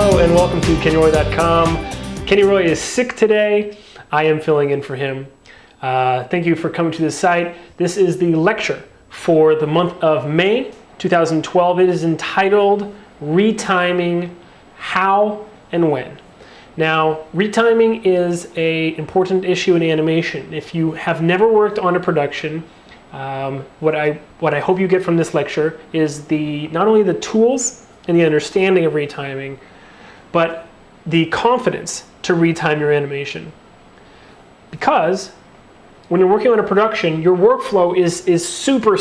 Hello and welcome to KennyRoy.com. Kenny Roy is sick today. I am filling in for him. Thank you for coming to this site. This is the lecture for the month of May 2012. It is entitled Retiming, How and When. Now, retiming is an important issue in animation. If you have never worked on a production, what I hope you get from this lecture is not only the tools and the understanding of retiming, but the confidence to retime your animation. Because when you're working on a production, your workflow is super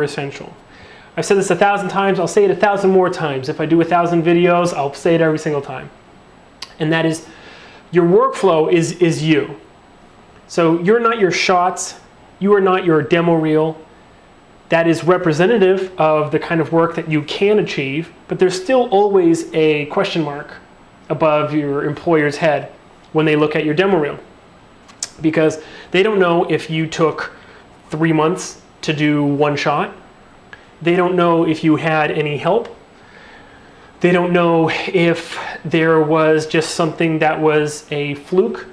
essential. I've said this 1,000 times, I'll say it 1,000 more times. If I do 1,000 videos, I'll say it every single time. And that is, your workflow is you. So you're not your shots, you are not your demo reel. That is representative of the kind of work that you can achieve, but there's still always a question mark above your employer's head when they look at your demo reel. Because they don't know if you took 3 months to do one shot. They don't know if you had any help. They don't know if there was just something that was a fluke,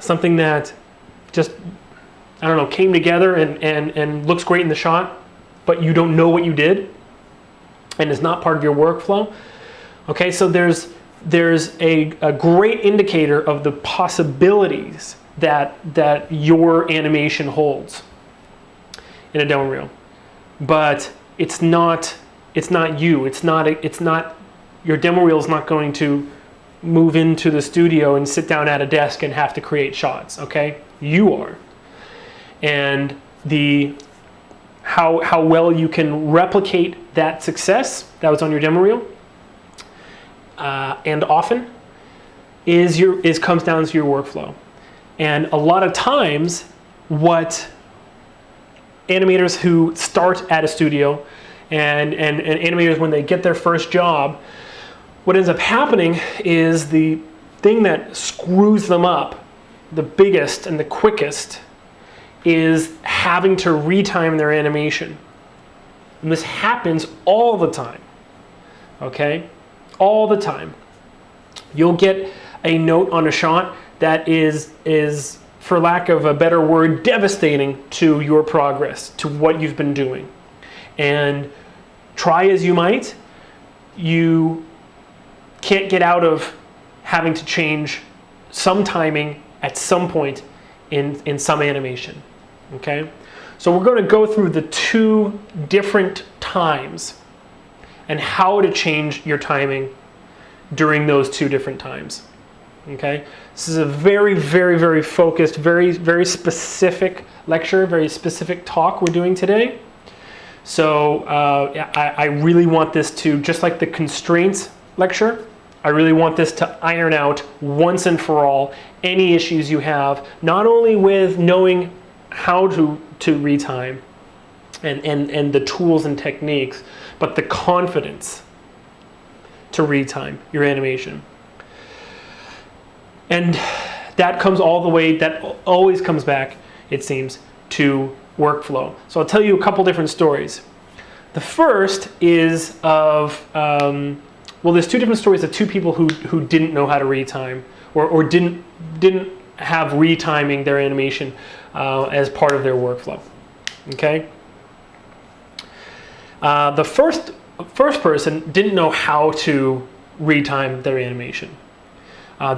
something that just, I don't know, came together and looks great in the shot, but you don't know what you did and is not part of your workflow. Okay, so there's a great indicator of the possibilities that your animation holds in a demo reel, but it's not you. It's not your demo reel is not going to move into the studio and sit down at a desk and have to create shots. Okay, you are. And how well you can replicate that success that was on your demo reel, and often comes down to your workflow. And a lot of times, what animators who start at a studio and animators when they get their first job, what ends up happening is the thing that screws them up the biggest and the quickest is having to retime their animation. And this happens all the time, okay? All the time. You'll get a note on a shot that is, for lack of a better word, devastating to your progress, to what you've been doing. And try as you might, you can't get out of having to change some timing at some point in some animation. Okay, so we're going to go through the 2 different times and how to change your timing during those 2 different times. Okay, this is a very focused, very specific lecture, very specific talk we're doing today. So I really want this to, just like the constraints lecture, I really want this to iron out once and for all any issues you have, not only with knowing how to retime and the tools and techniques, but the confidence to retime your animation. And that comes all the way, that always comes back, it seems, to workflow. So I'll tell you a couple different stories. The first is of, well, there's 2 different stories of 2 people who didn't know how to retime or didn't have retiming their animation as part of their workflow. Okay. The first person didn't know how to retime their animation.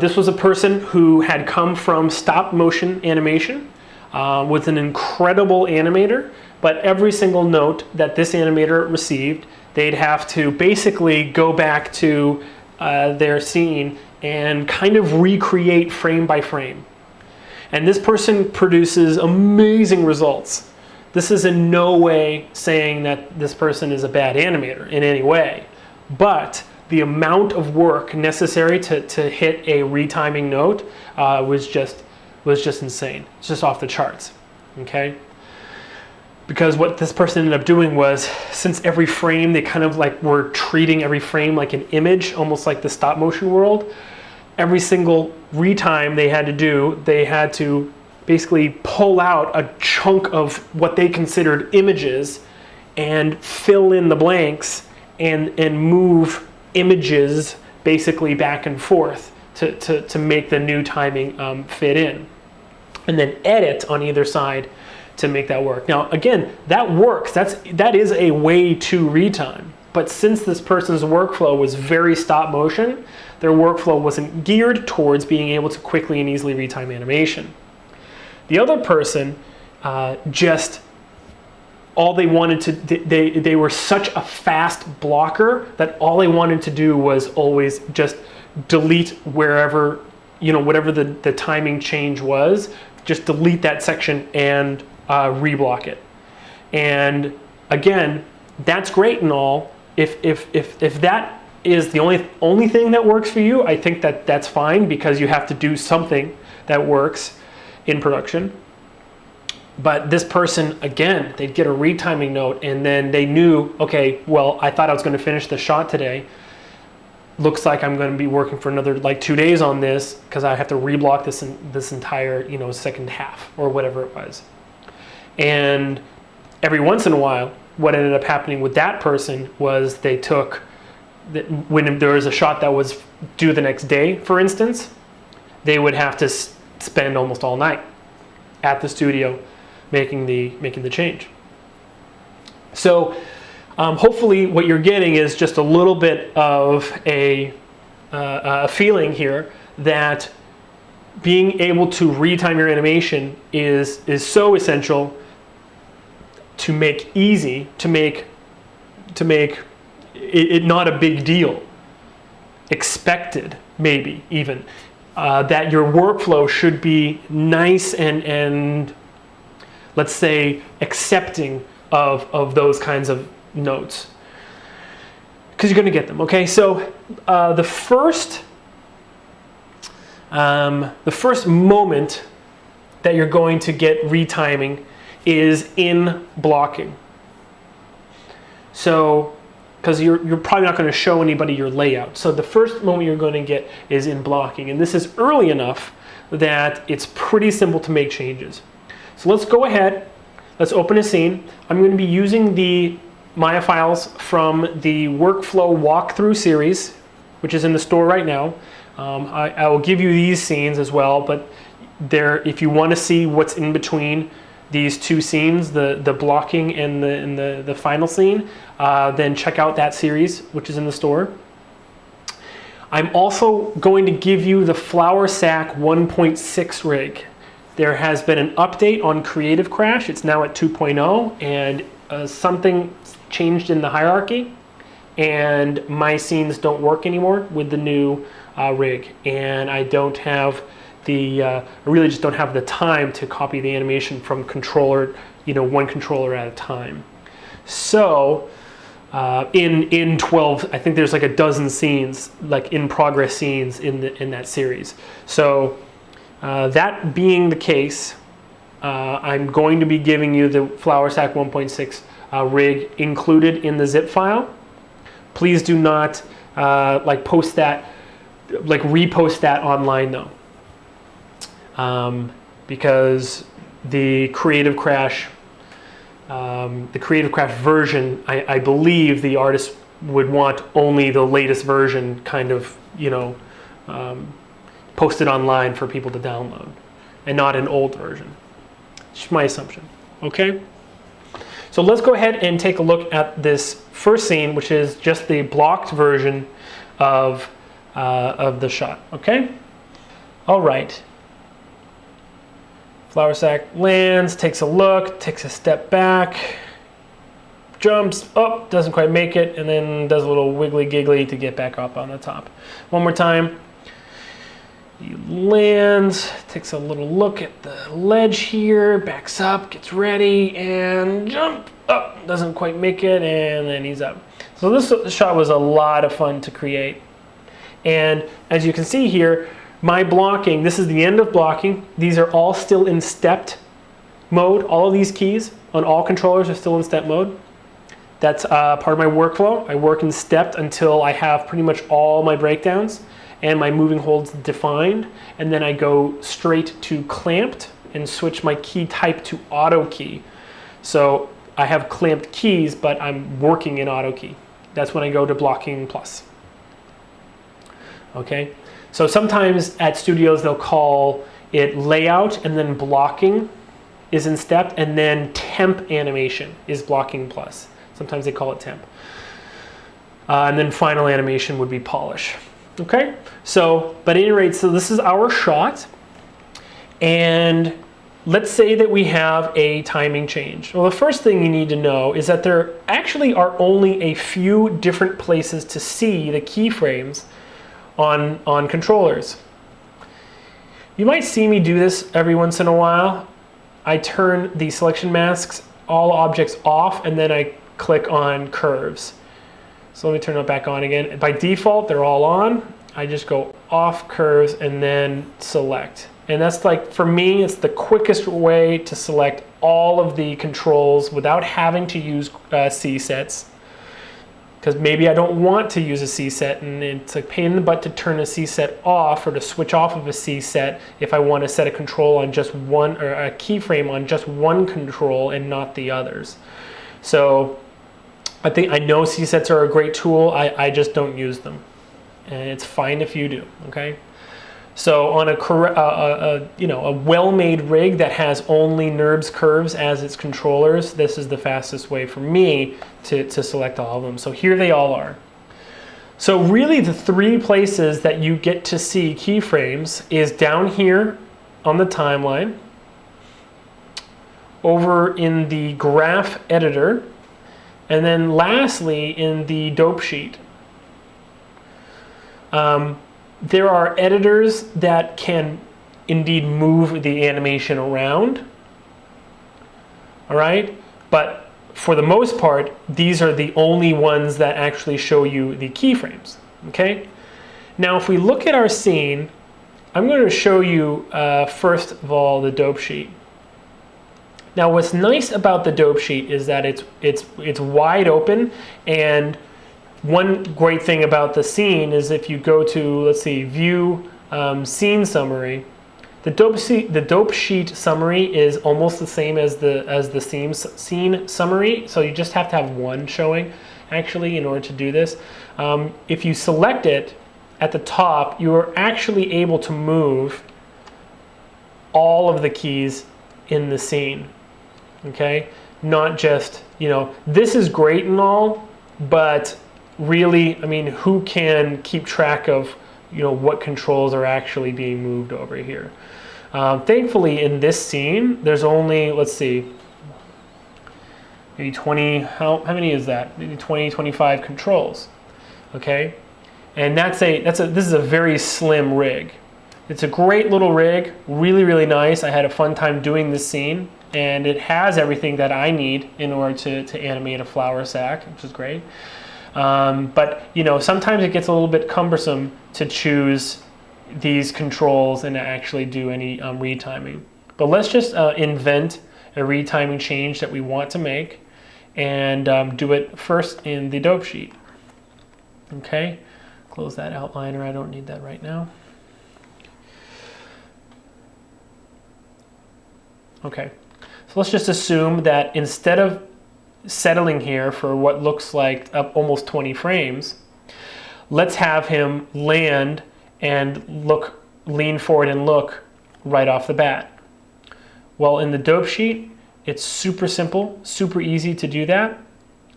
This was a person who had come from stop motion animation, was an incredible animator, but every single note that this animator received, they'd have to basically go back to their scene and kind of recreate frame by frame. And this person produces amazing results. This is in no way saying that this person is a bad animator in any way, but the amount of work necessary to hit a retiming note was just insane. It's just off the charts. Okay. Because what this person ended up doing was, since every frame, they kind of like were treating every frame like an image, almost like the stop motion world. Every single retime they had to do, they had to basically pull out a chunk of what they considered images and fill in the blanks and move images basically back and forth to make the new timing fit in. And then edit on either side to make that work. Now, again, that works. That is a way to retime. But since this person's workflow was very stop motion, their workflow wasn't geared towards being able to quickly and easily retime animation. The other person just, all they wanted to, they were such a fast blocker that all they wanted to do was always just delete wherever, whatever the timing change was, just delete that section and reblock it. And again, that's great and all. If that is the only thing that works for you, I think that's fine, because you have to do something that works in production. But this person, again, they'd get a retiming note, and then they knew, okay, well, I thought I was going to finish the shot today. Looks like I'm going to be working for another 2 days on this, because I have to reblock this entire second half or whatever it was. And every once in a while, what ended up happening with that person was they took, when there was a shot that was due the next day, for instance, they would have to spend almost all night at the studio making the change. So hopefully what you're getting is just a little bit of a feeling here that being able to retime your animation is so essential to make it not a big deal, expected maybe even, that your workflow should be nice and let's say accepting of those kinds of notes, because you're going to get them. Okay, so the first moment that you're going to get retiming is in blocking. So, because you're probably not going to show anybody your layout. So the first moment you're going to get is in blocking, and this is early enough that it's pretty simple to make changes. So let's go ahead, let's open a scene. I'm going to be using the Maya files from the workflow walkthrough series, which is in the store right now. I will give you these scenes as well, but if you want to see what's in between these two scenes, the blocking and the final scene, then check out that series, which is in the store. I'm also going to give you the Flower Sack 1.6 rig. There has been an update on Creative Crash. It's now at 2.0, and something changed in the hierarchy, and my scenes don't work anymore with the new rig, and I don't have I really just don't have the time to copy the animation from controller, one controller at a time. So in 12, I think there's like a dozen scenes, like in progress scenes in that series. So that being the case, I'm going to be giving you the Flower Sack 1.6 rig included in the zip file. Please do not repost that online though. Because the Creative Crash version, I believe the artist would want only the latest version kind of, posted online for people to download, and not an old version. It's my assumption. Okay? So let's go ahead and take a look at this first scene, which is just the blocked version of the shot. Okay? All right. Flower Sack lands, takes a look, takes a step back, jumps up, doesn't quite make it, and then does a little wiggly giggly to get back up on the top. One more time. He lands, takes a little look at the ledge here, backs up, gets ready, and jump up, doesn't quite make it, and then he's up. So this shot was a lot of fun to create. And as you can see here, my blocking, this is the end of blocking. These are all still in stepped mode. All of these keys on all controllers are still in step mode. That's part of my workflow. I work in stepped until I have pretty much all my breakdowns and my moving holds defined. And then I go straight to clamped and switch my key type to auto key. So I have clamped keys, but I'm working in auto key. That's when I go to blocking plus. Okay, so sometimes at studios they'll call it layout, and then blocking is in step, and then temp animation is blocking plus. Sometimes they call it temp. And then final animation would be polish. Okay, so, but at any rate, so this is our shot. And let's say that we have a timing change. Well, the first thing you need to know is that there actually are only a few different places to see the keyframes on controllers. You might see me do this every once in a while. I turn the selection masks, all objects off, and then I click on curves. So let me turn it back on again. By default, they're all on. I just go off curves and then select. And that's like, for me, it's the quickest way to select all of the controls without having to use C sets. Because maybe I don't want to use a C set, and it's a pain in the butt to turn a C set off or to switch off of a C set if I want to set a control on just one, or a keyframe on just one control and not the others. So I know C sets are a great tool. I just don't use them, and it's fine if you do. Okay. So on a well-made rig that has only NURBS curves as its controllers, this is the fastest way for me to select all of them. So here they all are. So really the three places that you get to see keyframes is down here on the timeline, over in the graph editor, and then lastly in the dope sheet. There are editors that can indeed move the animation around, all right? But for the most part, these are the only ones that actually show you the keyframes, okay? Now, if we look at our scene, I'm going to show you, first of all, the dope sheet. Now, what's nice about the dope sheet is that it's wide open, and one great thing about the scene is if you go to, let's see, view scene summary, the dope sheet summary is almost the same as the scene summary. So you just have to have one showing actually in order to do this. If you select it at the top, you are actually able to move all of the keys in the scene. Okay, not just, this is great and all, but really, I mean, who can keep track of, what controls are actually being moved over here? Thankfully, in this scene, there's only, let's see, maybe 20, how many is that? Maybe 20, 25 controls, okay? And this is a very slim rig. It's a great little rig, really, really nice. I had a fun time doing this scene, and it has everything that I need in order to animate a flour sack, which is great. But sometimes it gets a little bit cumbersome to choose these controls and to actually do any retiming. But let's just invent a retiming change that we want to make, and do it first in the dope sheet. Okay, close that outliner. I don't need that right now. Okay, so let's just assume that instead of settling here for what looks like almost 20 frames, let's have him land and lean forward and look right off the bat. Well, in the dope sheet, it's super simple, super easy to do that.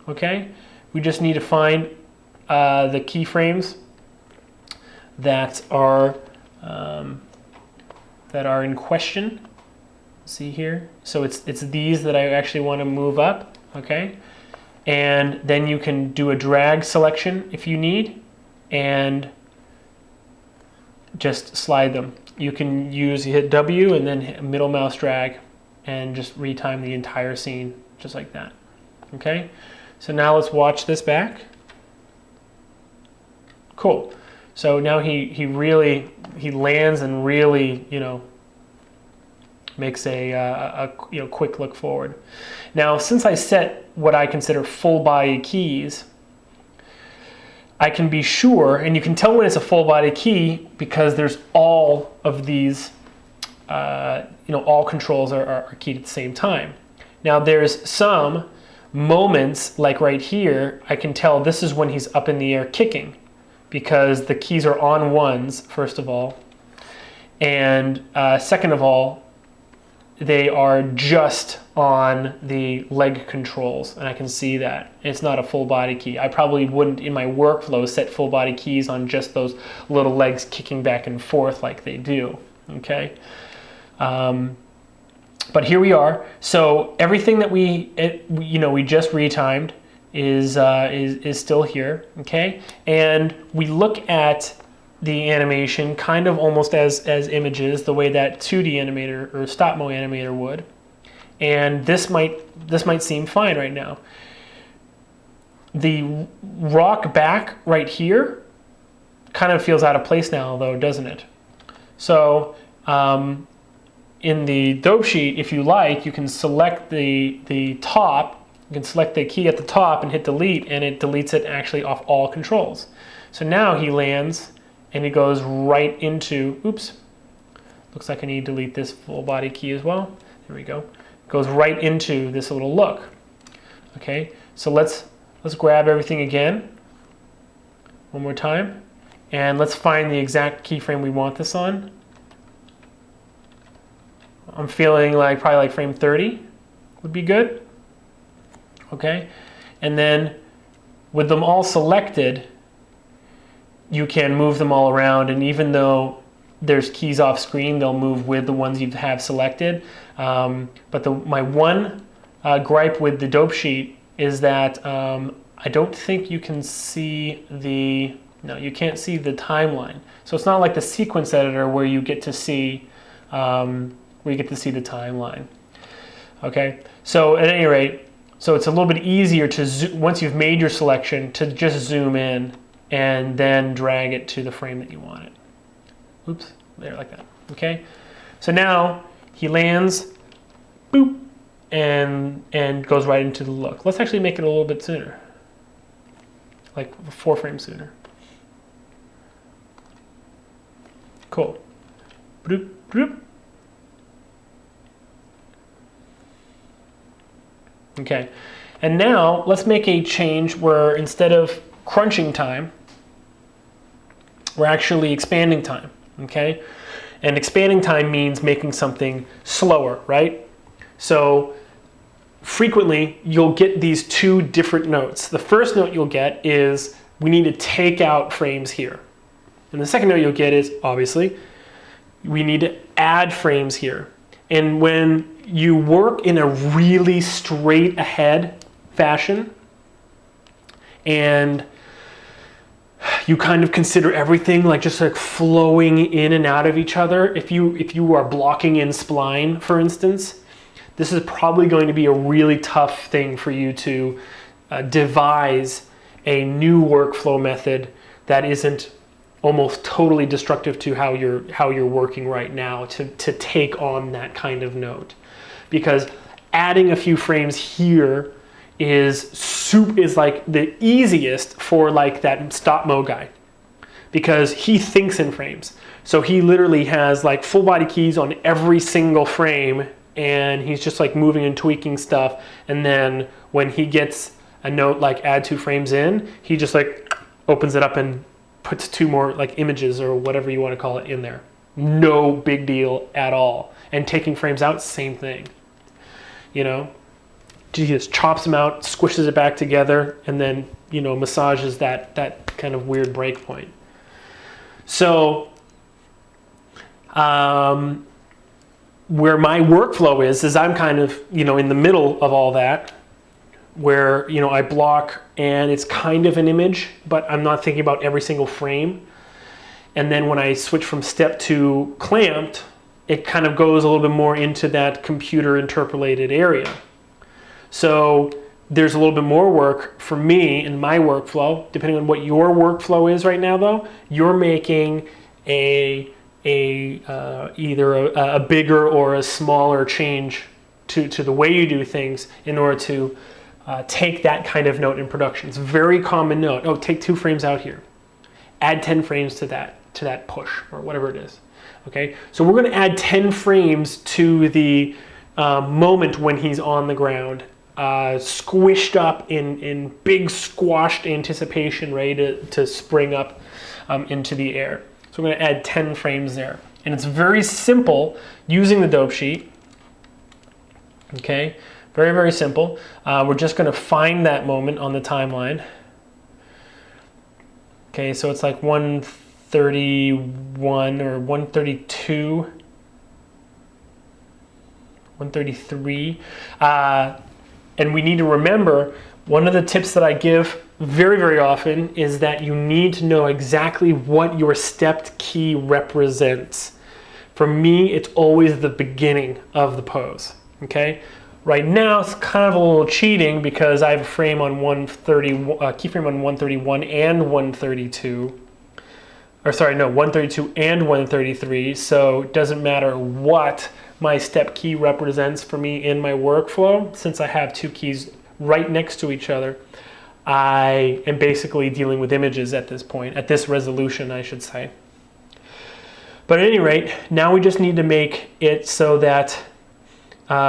Okay, we just need to find the keyframes that are in question. See here, so it's these that I actually want to move up. Okay, and then you can do a drag selection if you need, and just slide them. You can hit W and then hit middle mouse drag and just retime the entire scene just like that. Okay, so now let's watch this back. Cool. So now he lands and really makes a quick look forward. Now, since I set what I consider full body keys, I can be sure, and you can tell when it's a full body key because there's all of these, all controls are keyed at the same time. Now, there's some moments, like right here, I can tell this is when he's up in the air kicking. because the keys are on ones, first of all, and second of all, they are just on the leg controls, and I can see that. It's not a full body key. I probably wouldn't, in my workflow, set full body keys on just those little legs kicking back and forth like they do, okay? But here we are. So everything that we just retimed is still here, okay? And we look at the animation kind of almost as images, the way that 2D animator or stop-mo animator would. And this might seem fine right now. The rock back right here kind of feels out of place now, though, doesn't it? So in the dope sheet, if you like, you can select the top. You can select the key at the top and hit delete, and it deletes it actually off all controls. So now he lands and he goes right into, oops, looks like I need to delete this full body key as well. There we go. Goes right into this little look. Okay, so let's grab everything again, one more time, and let's find the exact keyframe we want this on. I'm feeling like probably like frame 30 would be good. Okay, and then with them all selected, you can move them all around, and even though there's keys off screen, they'll move with the ones you have selected. But my one gripe with the dope sheet is that I don't think you can see you can't see the timeline. So it's not like the sequence editor where you get to see the timeline. Okay, so at any rate, so it's a little bit easier to once you've made your selection to just zoom in and then drag it to the frame that you want it. Oops, there, like that. Okay, so now he lands, boop, and goes right into the look. Let's actually make it a little bit sooner, like 4 frames sooner. Cool. Boop, boop. Okay, and now let's make a change where instead of crunching time, we're actually expanding time, okay? And expanding time means making something slower, right? So frequently you'll get these 2 different notes. The first note you'll get is we need to take out frames here. And the second note you'll get is, obviously, we need to add frames here. And when you work in a really straight ahead fashion and you kind of consider everything like just like flowing in and out of each other, if you are blocking in spline, for instance, this is probably going to be a really tough thing for you to devise a new workflow method that isn't almost totally destructive to how you're working right now to take on that kind of note. Because adding a few frames here is like the easiest for like that stop-mo guy, because he thinks in frames. So he literally has like full body keys on every single frame, and he's just like moving and tweaking stuff, and then when he gets a note like add 2 frames in, he just like opens it up and puts 2 more like images or whatever you want to call it in there. No big deal at all. And taking frames out, same thing. You know, he just chops them out, squishes it back together, and then, you know, massages that kind of weird break point. So where my workflow is I'm kind of, you know, in the middle of all that, where, you know, I block and it's kind of an image, but I'm not thinking about every single frame. And then when I switch from step to clamped, it kind of goes a little bit more into that computer interpolated area. So there's a little bit more work for me in my workflow. Depending on what your workflow is right now, though, you're making either a bigger or a smaller change to the way you do things in order to take that kind of note in production. It's a very common note. Oh, take 2 frames out here. Add 10 frames to that push or whatever it is. Okay, so we're going to add 10 frames to the moment when he's on the ground, squished up in big squashed anticipation, ready to spring up into the air. So we're going to add 10 frames there. And it's very simple using the dope sheet. Okay, very, very simple. We're just going to find that moment on the timeline. Okay, so it's like 131 or 132, 133. And we need to remember, one of the tips that I give very, very often is that you need to know exactly what your stepped key represents. For me, it's always the beginning of the pose, okay? Right now, it's kind of a little cheating because I have a frame on 130, keyframe on 131 and 132. Or sorry, no, 132 and 133, so it doesn't matter what my step key represents for me in my workflow. Since I have two keys right next to each other, I am basically dealing with images at this point, at this resolution, I should say. But at any rate, now we just need to make it so that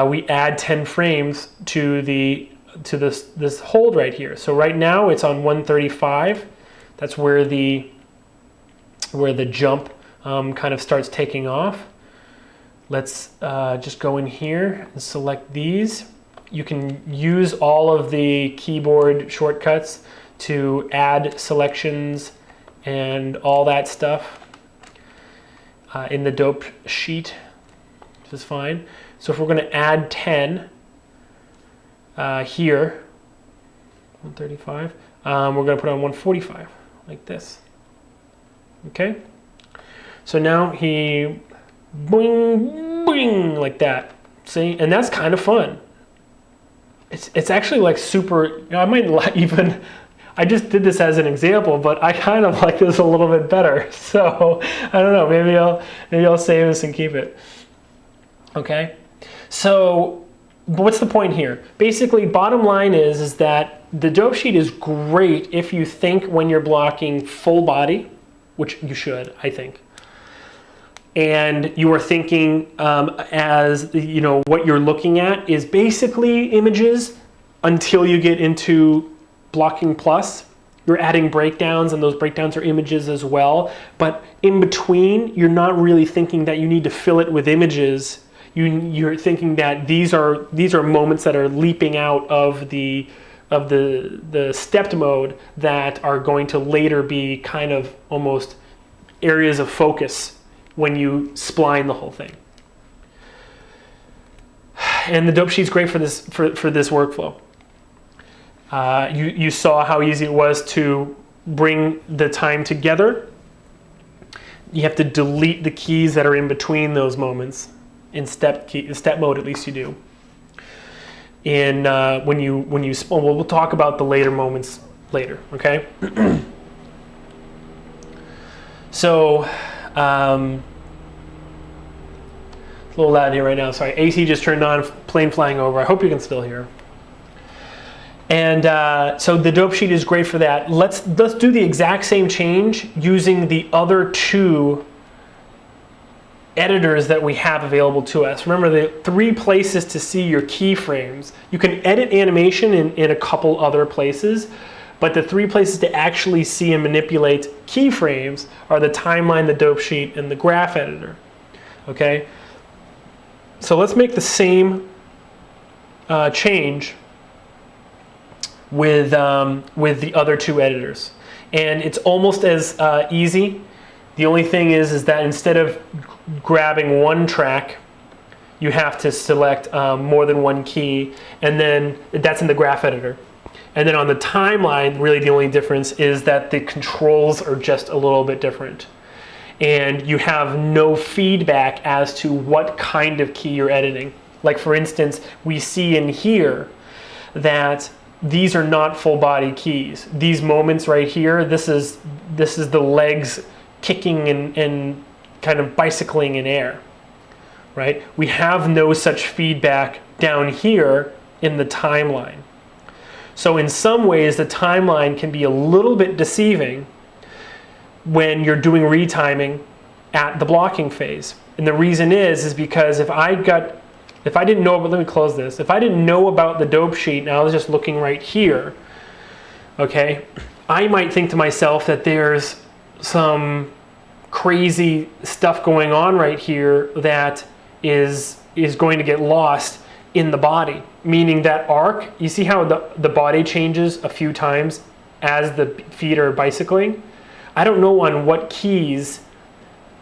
we add 10 frames to this hold right here. So right now it's on 135. That's where the jump kind of starts taking off. Let's just go in here and select these. You can use all of the keyboard shortcuts to add selections and all that stuff in the dope sheet, which is fine. So if we're going to add 10 here, 135, we're going to put on 145 like this. Okay? So now he boing, boing, like that. See? And that's kind of fun. It's actually like super, you know, I might even, I just did this as an example, but I kind of like this a little bit better. So I don't know, maybe I'll save this and keep it. Okay? So what's the point here? Basically, bottom line is that the dope sheet is great if you think when you're blocking full body, which you should, I think. And you are thinking as, you know, what you're looking at is basically images until you get into blocking plus. You're adding breakdowns, and those breakdowns are images as well. But in between, you're not really thinking that you need to fill it with images. You're thinking that these are moments that are leaping out of the stepped mode that are going to later be kind of almost areas of focus when you spline the whole thing. And the dope sheet's great for this workflow. You saw how easy it was to bring the time together. You have to delete the keys that are in between those moments. In step mode, at least you do. And we'll talk about the later moments later, okay? So, a little loud here right now. Sorry, AC just turned on, plane flying over. I hope you can still hear. And so the dope sheet is great for that. Let's do the exact same change using the other two editors that we have available to us. Remember, the 3 places to see your keyframes. You can edit animation in a couple other places, but the 3 places to actually see and manipulate keyframes are the timeline, the dope sheet, and the graph editor. Okay? So let's make the same change with the other 2 editors. And it's almost as easy. The only thing is that instead of grabbing one track, you have to select more than one key, and then that's in the graph editor. And then on the timeline, really the only difference is that the controls are just a little bit different. And you have no feedback as to what kind of key you're editing. Like for instance, we see in here that these are not full body keys. These moments right here, this is the legs kicking and kind of bicycling in air, right? We have no such feedback down here in the timeline. So in some ways, the timeline can be a little bit deceiving when you're doing retiming at the blocking phase. And the reason is because if I didn't know, but let me close this. If I didn't know about the dope sheet and I was just looking right here, okay, I might think to myself that there's some crazy stuff going on right here that is going to get lost in the body. Meaning that arc, you see how the body changes a few times as the feet are bicycling? I don't know on what keys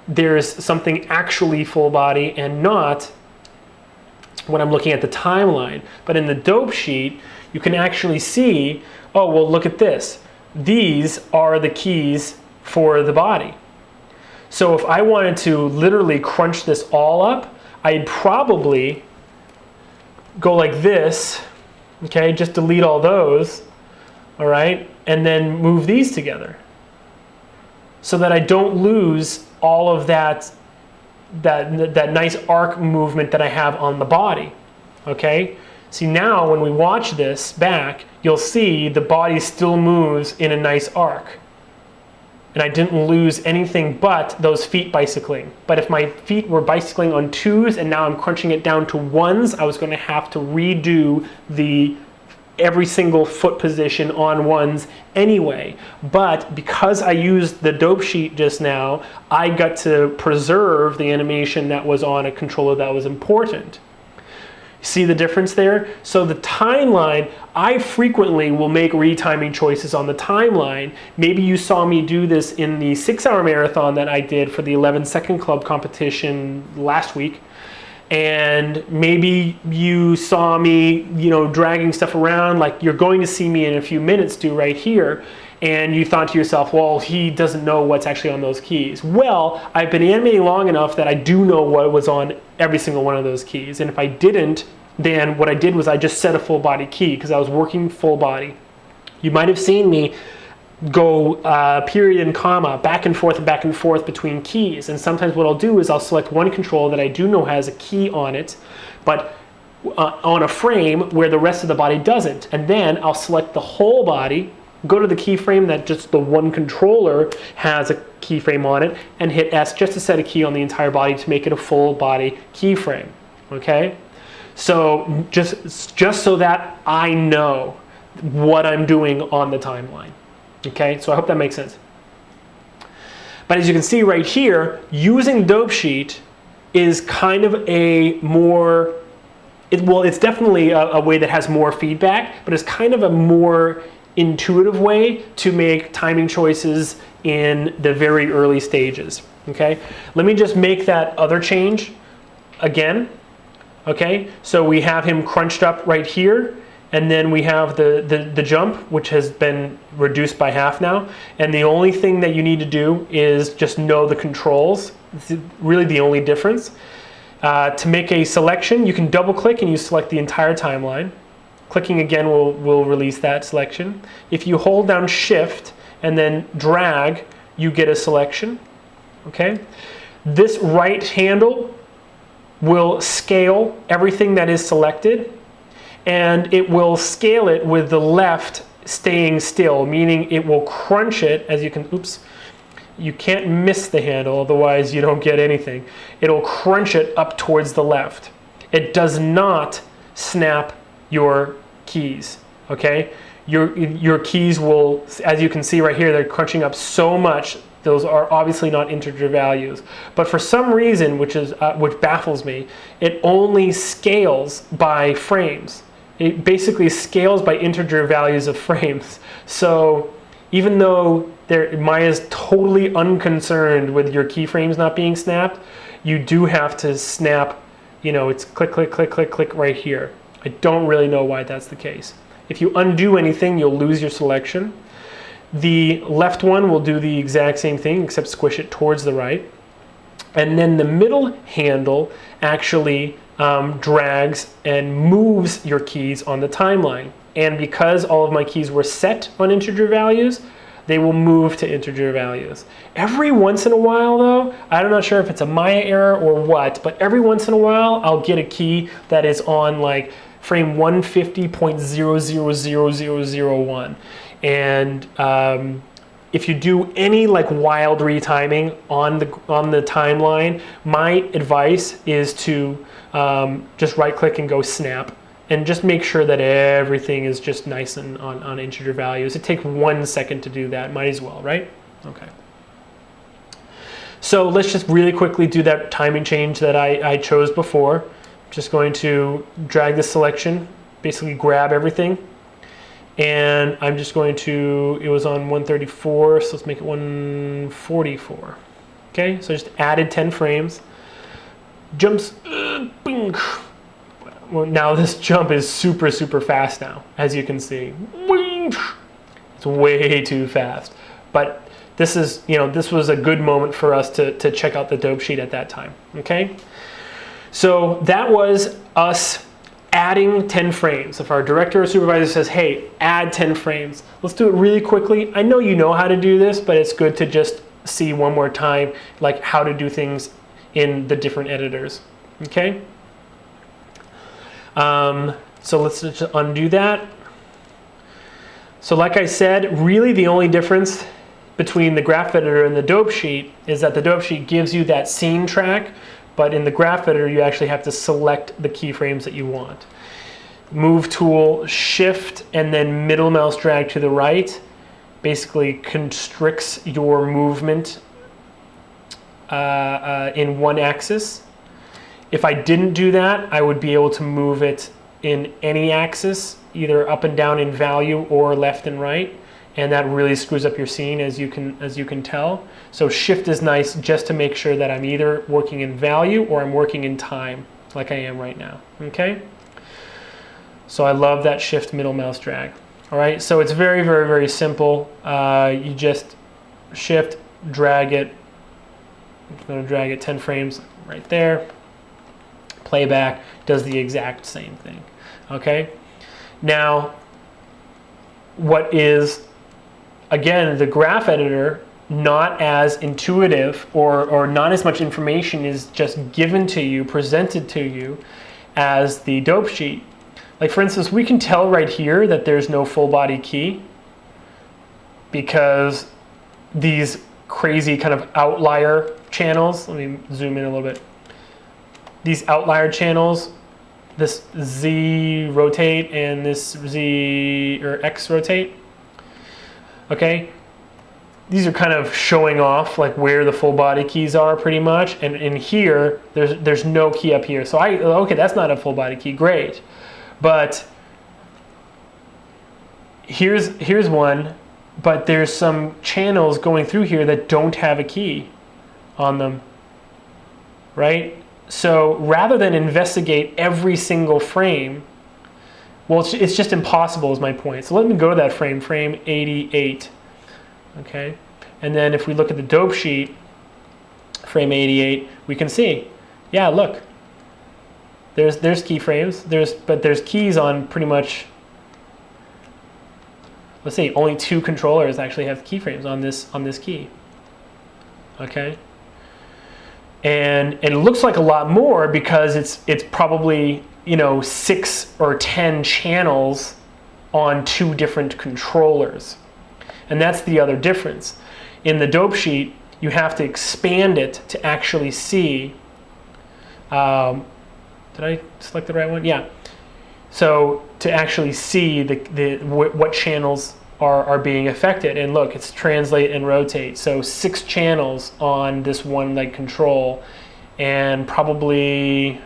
there's something actually full body and not when I'm looking at the timeline. But in the dope sheet, you can actually see, oh, well, look at this. These are the keys for the body. So if I wanted to literally crunch this all up, I'd probably go like this, okay, just delete all those, all right, and then move these together so that I don't lose all of that nice arc movement that I have on the body, okay? See, now when we watch this back, you'll see the body still moves in a nice arc. And I didn't lose anything but those feet bicycling. But if my feet were bicycling on 2s and now I'm crunching it down to 1s, I was going to have to redo every single foot position on 1s anyway. But because I used the dope sheet just now, I got to preserve the animation that was on a controller that was important. See the difference there? So the timeline, I frequently will make retiming choices on the timeline. Maybe you saw me do this in the 6-hour marathon that I did for the 11-second club competition last week. And maybe you saw me, dragging stuff around like you're going to see me in a few minutes do right here. And you thought to yourself, well, he doesn't know what's actually on those keys. Well, I've been animating long enough that I do know what was on every single one of those keys. And if I didn't, then what I did was I just set a full body key because I was working full body. You might have seen me go period and comma, back and forth between keys. And sometimes what I'll do is I'll select one control that I do know has a key on it, but on a frame where the rest of the body doesn't. And then I'll select the whole body, go to the keyframe that just the one controller has a keyframe on it, and hit S just to set a key on the entire body to make it a full body keyframe, okay? So just so that I know what I'm doing on the timeline, okay? So I hope that makes sense. But as you can see right here, using Dope Sheet is kind of a more, it's definitely a way that has more feedback, but it's kind of a more intuitive way to make timing choices in the very early stages, okay? Let me just make that other change again, okay? So we have him crunched up right here, and then we have the jump, which has been reduced by half now, and the only thing that you need to do is just know the controls. It's really the only difference. To make a selection, you can double click and you select the entire timeline. Clicking again will release that selection. If you hold down Shift and then drag, you get a selection, okay? This right handle will scale everything that is selected, and it will scale it with the left staying still, meaning it will crunch it, as you can, oops, you can't miss the handle, otherwise you don't get anything. It'll crunch it up towards the left. It does not snap your keys, okay? Your keys will, as you can see right here, they're crunching up so much. Those are obviously not integer values. But for some reason, which baffles me, it only scales by frames. It basically scales by integer values of frames. So even though Maya's totally unconcerned with your keyframes not being snapped, you do have to snap, it's click, click, click, click, click right here. I don't really know why that's the case. If you undo anything, you'll lose your selection. The left one will do the exact same thing, except squish it towards the right. And then the middle handle actually drags and moves your keys on the timeline. And because all of my keys were set on integer values, they will move to integer values. Every once in a while though, I'm not sure if it's a Maya error or what, but every once in a while I'll get a key that is on like frame 150.000001. And if you do any like wild retiming on the timeline, my advice is to just right click and go snap, and just make sure that everything is just nice and on integer values. It takes 1 second to do that, might as well, right? Okay. So let's just really quickly do that timing change that I chose before. Just going to drag this selection, basically grab everything, and I'm just going to, it was on 134, so let's make it 144. Okay, so I just added 10 frames. Jumps, bing. Well, now this jump is super, super fast now, as you can see. It's way too fast. But this is, this was a good moment for us to check out the dope sheet at that time, okay? So that was us adding 10 frames. If our director or supervisor says, hey, add 10 frames, let's do it really quickly. I know you know how to do this, but it's good to just see one more time, like how to do things in the different editors, okay? So let's just undo that. So like I said, really the only difference between the graph editor and the dope sheet is that the dope sheet gives you that scene track, but in the graph editor you actually have to select the keyframes that you want. Move tool, shift, and then middle mouse drag to the right basically constricts your movement in one axis. If I didn't do that, I would be able to move it in any axis, either up and down in value or left and right, and that really screws up your scene, as you can tell. So shift is nice just to make sure that I'm either working in value or I'm working in time, like I am right now, okay? So I love that shift middle mouse drag. All right, so it's very, very, very simple. You just shift, drag it. I'm just gonna drag it 10 frames right there. Playback does the exact same thing, okay? Now, what is, again, the graph editor, not as intuitive or not as much information is just given to you, presented to you as the dope sheet. Like for instance, we can tell right here that there's no full body key because these crazy kind of outlier channels, let me zoom in a little bit. These outlier channels, this Z rotate and this Z or X rotate, okay? These are kind of showing off like where the full body keys are pretty much. And in here, there's no key up here. So okay, that's not a full body key, great. But here's one, but there's some channels going through here that don't have a key on them, right? So rather than investigate every single frame, well, it's just impossible is my point. So let me go to that frame 88, okay? And then if we look at the dope sheet, frame 88, we can see, yeah, look, there's keyframes, but there's keys on pretty much, let's say only 2 controllers actually have keyframes on this key, okay? And it looks like a lot more because it's probably 6 or 10 channels on 2 different controllers, and that's the other difference. In the dope sheet, you have to expand it to actually see. Did I select the right one? Yeah. So to actually see what channels are being affected, and look, it's translate and rotate. So 6 channels on this one leg control, and probably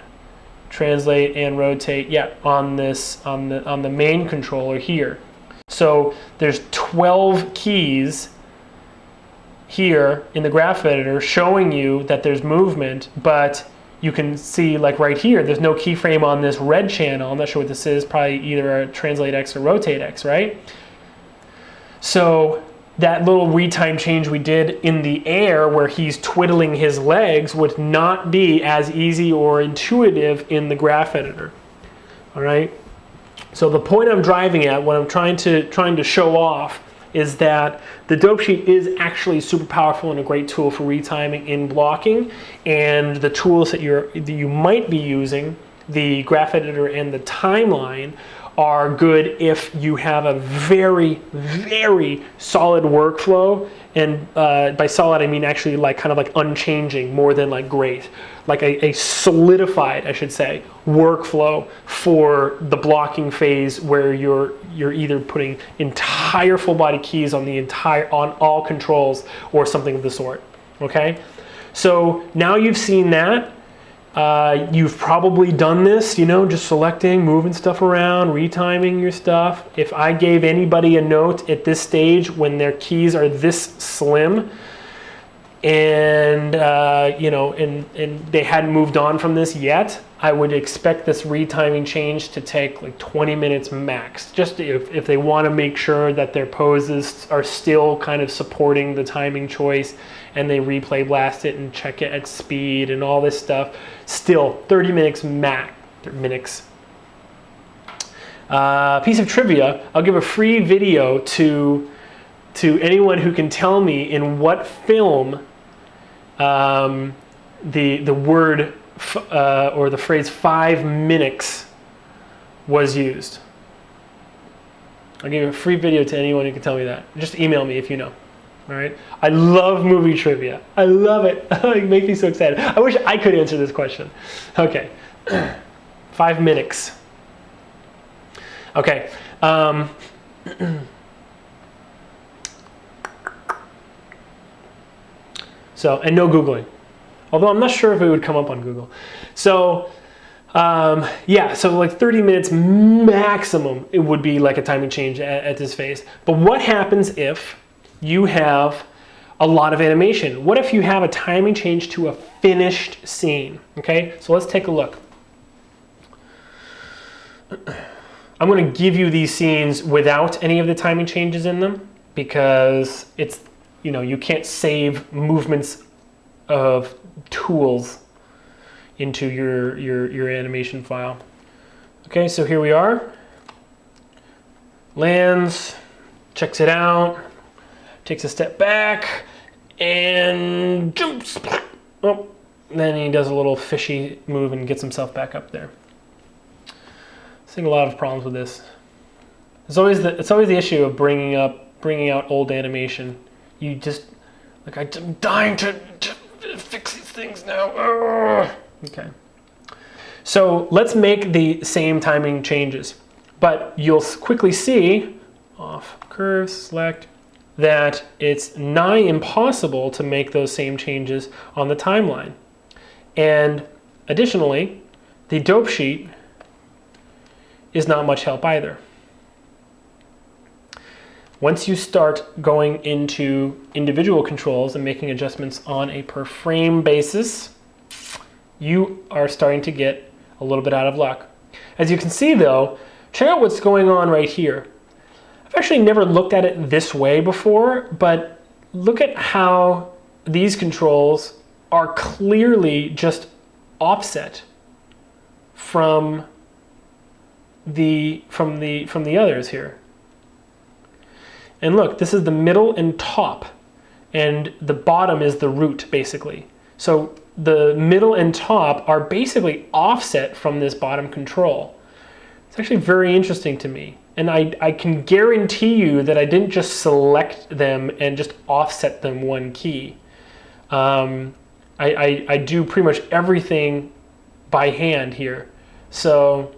translate and rotate. Yeah, on the main controller here. So there's 12 keys here in the graph editor showing you that there's movement, but you can see like right here, there's no keyframe on this red channel. I'm not sure what this is, probably either a translate X or rotate X, right? So that little retime change we did in the air where he's twiddling his legs would not be as easy or intuitive in the graph editor, all right? So the point I'm driving at, what I'm trying to show off, is that the dope sheet is actually super powerful and a great tool for retiming in blocking, and the tools that you might be using, the graph editor and the timeline, are good if you have a very, very solid workflow. And by solid, I mean actually like kind of like unchanging more than like great. Like a solidified, I should say, workflow for the blocking phase where you're either putting entire full body keys on all controls or something of the sort, okay? So now you've seen that. You've probably done this, you know, just selecting, moving stuff around, retiming your stuff. If I gave anybody a note at this stage when their keys are this slim, and you know, and they hadn't moved on from this yet, I would expect this retiming change to take like 20 minutes max, just if they want to make sure that their poses are still kind of supporting the timing choice, and they replay blast it and check it at speed and all this stuff. Still 30 minutes max. Piece of trivia, I'll give a free video to anyone who can tell me in what film the word or the phrase 5 minutes was used. I'll give a free video to anyone who can tell me that. Just email me if you know. All right. I love movie trivia. I love it. It makes me so excited. I wish I could answer this question. Okay. 5 minutes. Okay. So, and no Googling. Although I'm not sure if it would come up on Google. So, yeah, so like 30 minutes maximum, it would be like a timing change at this phase. But what happens if you have a lot of animation? What if you have a timing change to a finished scene? Okay, so let's take a look. I'm going to give you these scenes without any of the timing changes in them because it's, you know, you can't save movements of tools into your animation file. Okay, so here we are. Lands, checks it out, takes a step back, and jumps. Oh, then he does a little fishy move and gets himself back up there. Seeing a lot of problems with this. It's always the issue of bringing out old animation. You just, like, I'm dying to fix these things now. Ugh. Okay. So let's make the same timing changes, but you'll quickly see, off curves, select, that it's nigh impossible to make those same changes on the timeline. And additionally, the dope sheet is not much help either. Once you start going into individual controls and making adjustments on a per frame basis, you are starting to get a little bit out of luck. As you can see though, check out what's going on right here. I've actually never looked at it this way before, but look at how these controls are clearly just offset from the others here. And look, this is the middle and top, and the bottom is the root, basically. So the middle and top are basically offset from this bottom control. It's actually very interesting to me. And I can guarantee you that I didn't just select them and just offset them one key. I do pretty much everything by hand here. So,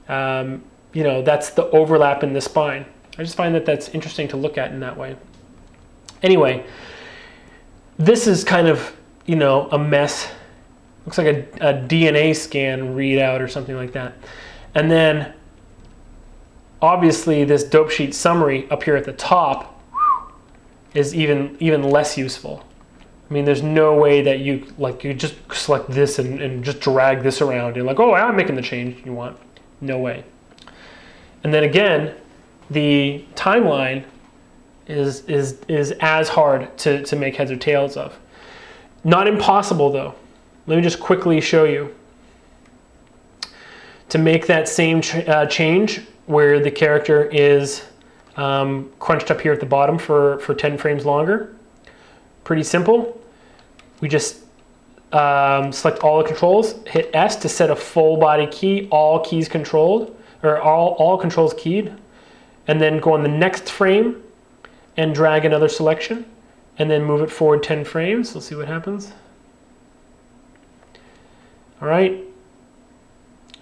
you know, that's the overlap in the spine. I just find that that's interesting to look at in that way. Anyway, this is kind of, you know, a mess. Looks like a DNA scan readout or something like that. And then, obviously, this dope sheet summary up here at the top is even less useful. I mean, there's no way that you just select this and just drag this around and like, oh, I'm making the change you want. No way. And then again, the timeline is as hard to make heads or tails of. Not impossible though. Let me just quickly show you. To make that same change where the character is crunched up here at the bottom for 10 frames longer, pretty simple. We just select all the controls, hit S to set a full body key, all keys controlled, or all controls keyed, and then go on the next frame and drag another selection, and then move it forward 10 frames. Let's see what happens. All right.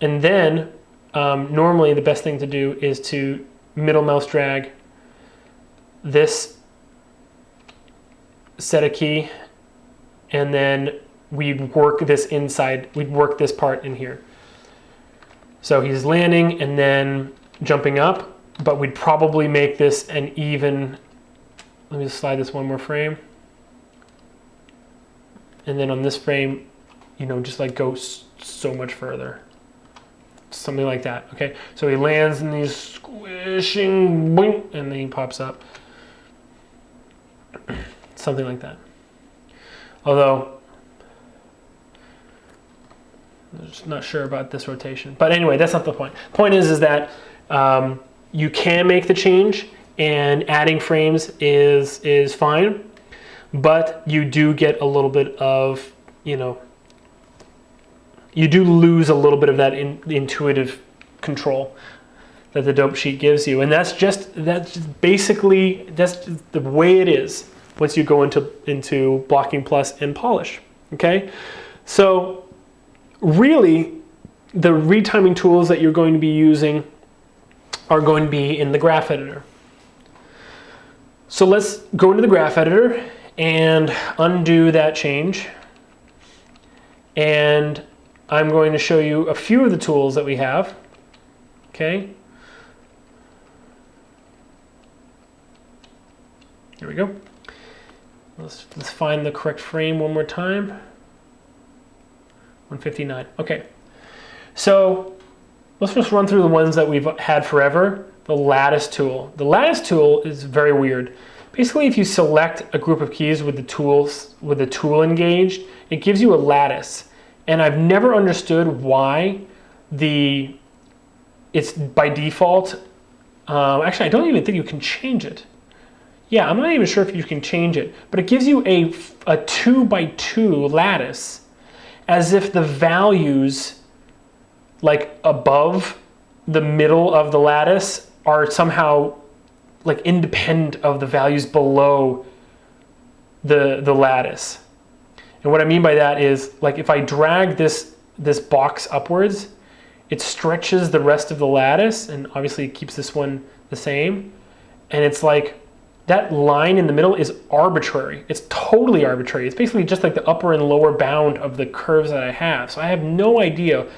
And then normally the best thing to do is to middle mouse drag this, set a key, and then we'd work this inside, we'd work this part in here. So he's landing and then jumping up, but we'd probably make this an even, let me just slide this one more frame. And then on this frame, you know, just like go so much further. Something like that, okay? So he lands and he's squishing, boing, and then he pops up. Something like that. Although, I'm just not sure about this rotation. But anyway, that's not the point. Point is that you can make the change, and adding frames is fine, but you do get a little bit of, you know, you do lose a little bit of that intuitive control that the dope sheet gives you, and that's just basically the way it is once you go into Blocking Plus and Polish. Okay, so really, the retiming tools that you're going to be using are going to be in the graph editor. So let's go into the graph editor and undo that change. And I'm going to show you a few of the tools that we have. Okay. Here we go. Let's find the correct frame one more time. 159. Okay. So let's just run through the ones that we've had forever. The lattice tool. The lattice tool is very weird. Basically, if you select a group of keys with the tool engaged, it gives you a lattice. And I've never understood why it's by default. Actually, I don't even think you can change it. Yeah, I'm not even sure if you can change it, but it gives you a 2x2 lattice, as if the values like above the middle of the lattice are somehow like independent of the values below the lattice. And what I mean by that is, like, if I drag this box upwards, it stretches the rest of the lattice, and obviously it keeps this one the same. And it's like that line in the middle is arbitrary. It's totally arbitrary. It's basically just like the upper and lower bound of the curves that I have. So I have no idea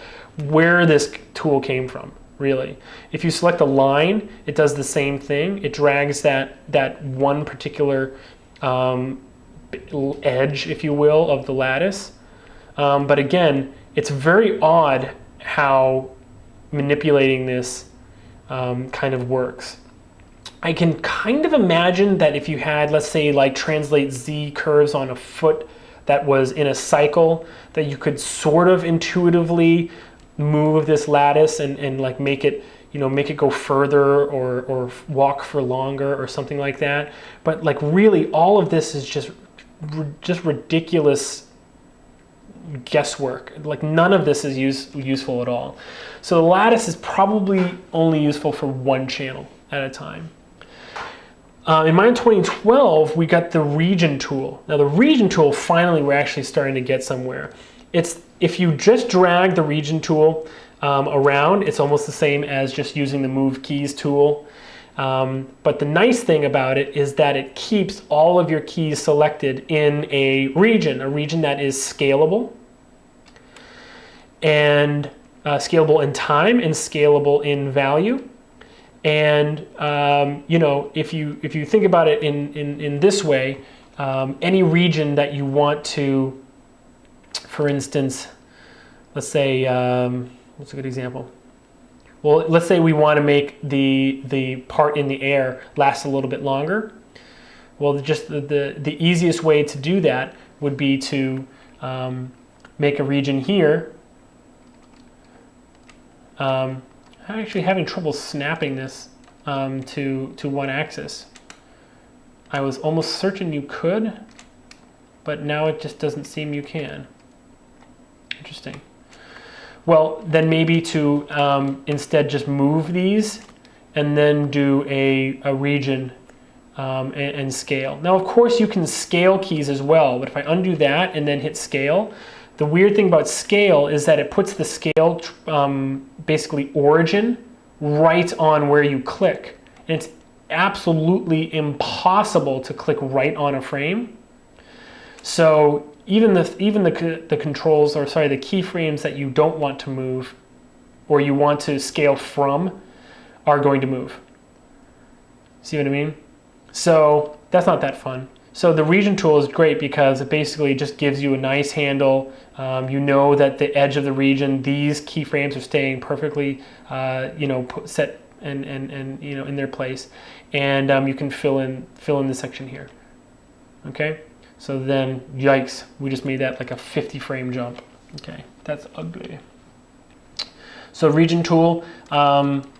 where this tool came from, really. If you select a line, it does the same thing. It drags that one particular edge, if you will, of the lattice. But again, it's very odd how manipulating this kind of works. I can kind of imagine that if you had, let's say, like translate Z curves on a foot that was in a cycle, that you could sort of intuitively move this lattice and like make it go further or walk for longer or something like that. But like really, all of this is just ridiculous guesswork. Like none of this is useful at all. So the lattice is probably only useful for one channel at a time. In Maya 2012, we got the region tool. Now the region tool, finally, we're actually starting to get somewhere. It's if you just drag the region tool around, it's almost the same as just using the move keys tool. But the nice thing about it is that it keeps all of your keys selected in a region that is scalable, and scalable in time and scalable in value. And if you think about it in this way, any region that you want to, for instance, let's say, what's a good example? Well, let's say we want to make the part in the air last a little bit longer. Well, just the easiest way to do that would be to make a region here. I'm actually having trouble snapping this to one axis. I was almost certain you could, but now it just doesn't seem you can. Interesting. Well, then maybe to instead just move these and then do a region and scale. Now, of course, you can scale keys as well, but if I undo that and then hit scale, the weird thing about scale is that it puts the scale basically origin right on where you click. And it's absolutely impossible to click right on a frame. So even the controls, or sorry, the keyframes that you don't want to move or you want to scale from are going to move. See what I mean? So that's not that fun. So the region tool is great because it basically just gives you a nice handle. You know that the edge of the region, these keyframes are staying perfectly, set and in their place, and you can fill in the section here. Okay, so then, yikes, we just made that like a 50 frame jump. Okay, that's ugly. So region tool,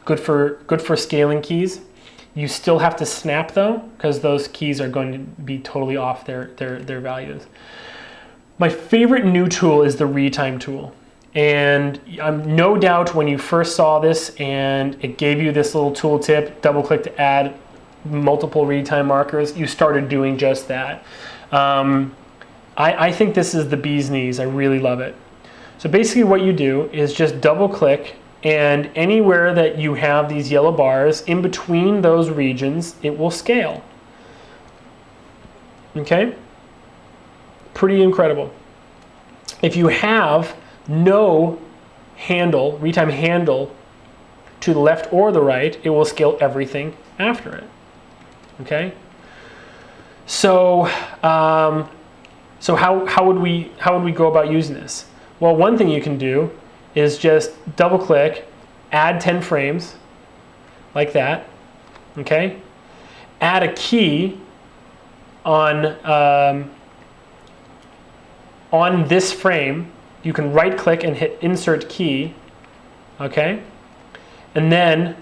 good for scaling keys. You still have to snap though, because those keys are going to be totally off their values. My favorite new tool is the Retime tool. And no doubt when you first saw this and it gave you this little tooltip, double click to add multiple Retime markers, you started doing just that. I think this is the bee's knees. I really love it. So basically what you do is just double click, and anywhere that you have these yellow bars, in between those regions, it will scale. Okay? Pretty incredible. If you have no handle, Retime handle, to the left or the right, it will scale everything after it. Okay? So, how would we go about using this? Well, one thing you can do is just double click, add 10 frames, like that, okay? Add a key on this frame. You can right click and hit insert key, okay? And then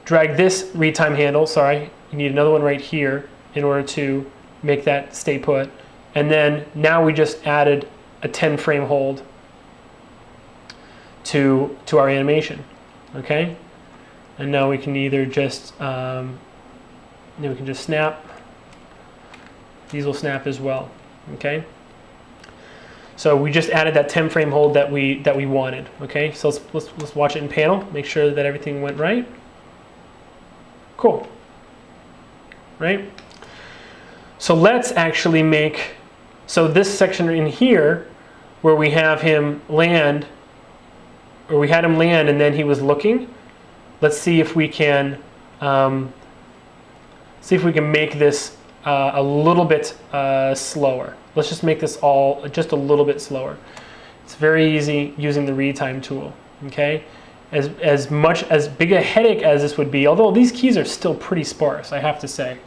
drag this Retime handle, sorry, you need another one right here in order to make that stay put. And then now we just added a 10 frame hold to our animation, okay? And now we can either just, we can just snap. These will snap as well, okay? So we just added that 10 frame hold that we wanted, okay? So let's watch it in panel, make sure that everything went right. Cool, right? So let's actually make, so this section in here where we have him land, or we had him land and then he was looking, let's see if we can make this a little bit slower. Let's just make this all just a little bit slower. It's very easy using the Retime tool, okay? As much as big a headache as this would be, although these keys are still pretty sparse, I have to say.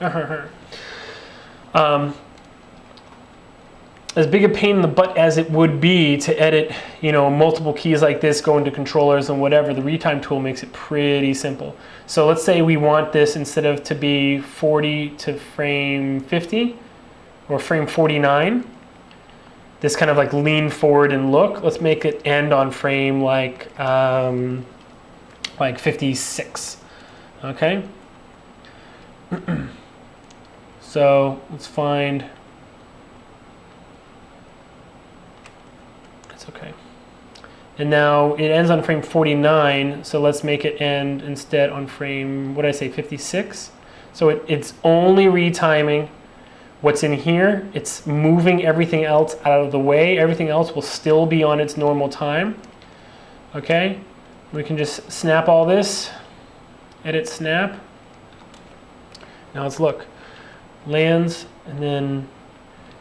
As big a pain in the butt as it would be to edit, multiple keys like this, go into controllers and whatever, the Retime tool makes it pretty simple. So let's say we want this, instead of to be 40 to frame 50 or frame 49, this kind of like lean forward and look, let's make it end on frame like 56, okay? So let's find, it's okay. And now it ends on frame 49, so let's make it end instead on frame, what did I say, 56? So it's only retiming what's in here. It's moving everything else out of the way. Everything else will still be on its normal time. Okay, we can just snap all this, edit snap. Now let's look. Lands, and then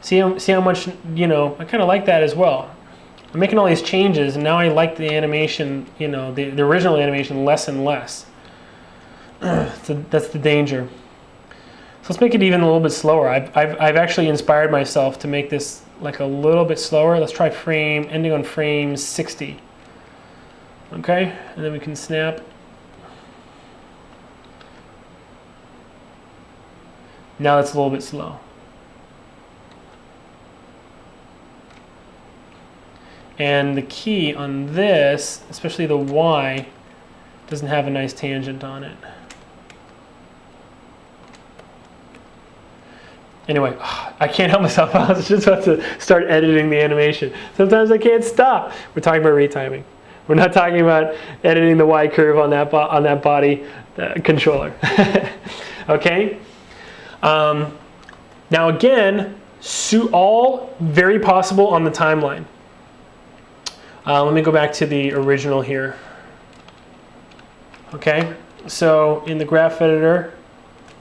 see how much, I kind of like that as well. I'm making all these changes, and now I like the animation, the original animation less and less. So that's the danger. So let's make it even a little bit slower. I've actually inspired myself to make this like a little bit slower. Let's try ending on frame 60. Okay, and then we can snap. Now it's a little bit slow. And the key on this, especially the Y, doesn't have a nice tangent on it. Anyway, I can't help myself. I was just about to start editing the animation. Sometimes I can't stop. We're talking about retiming. We're not talking about editing the Y curve on that body controller. Okay. Now again, All very possible on the timeline. Let me go back to the original here. Okay, so in the graph editor,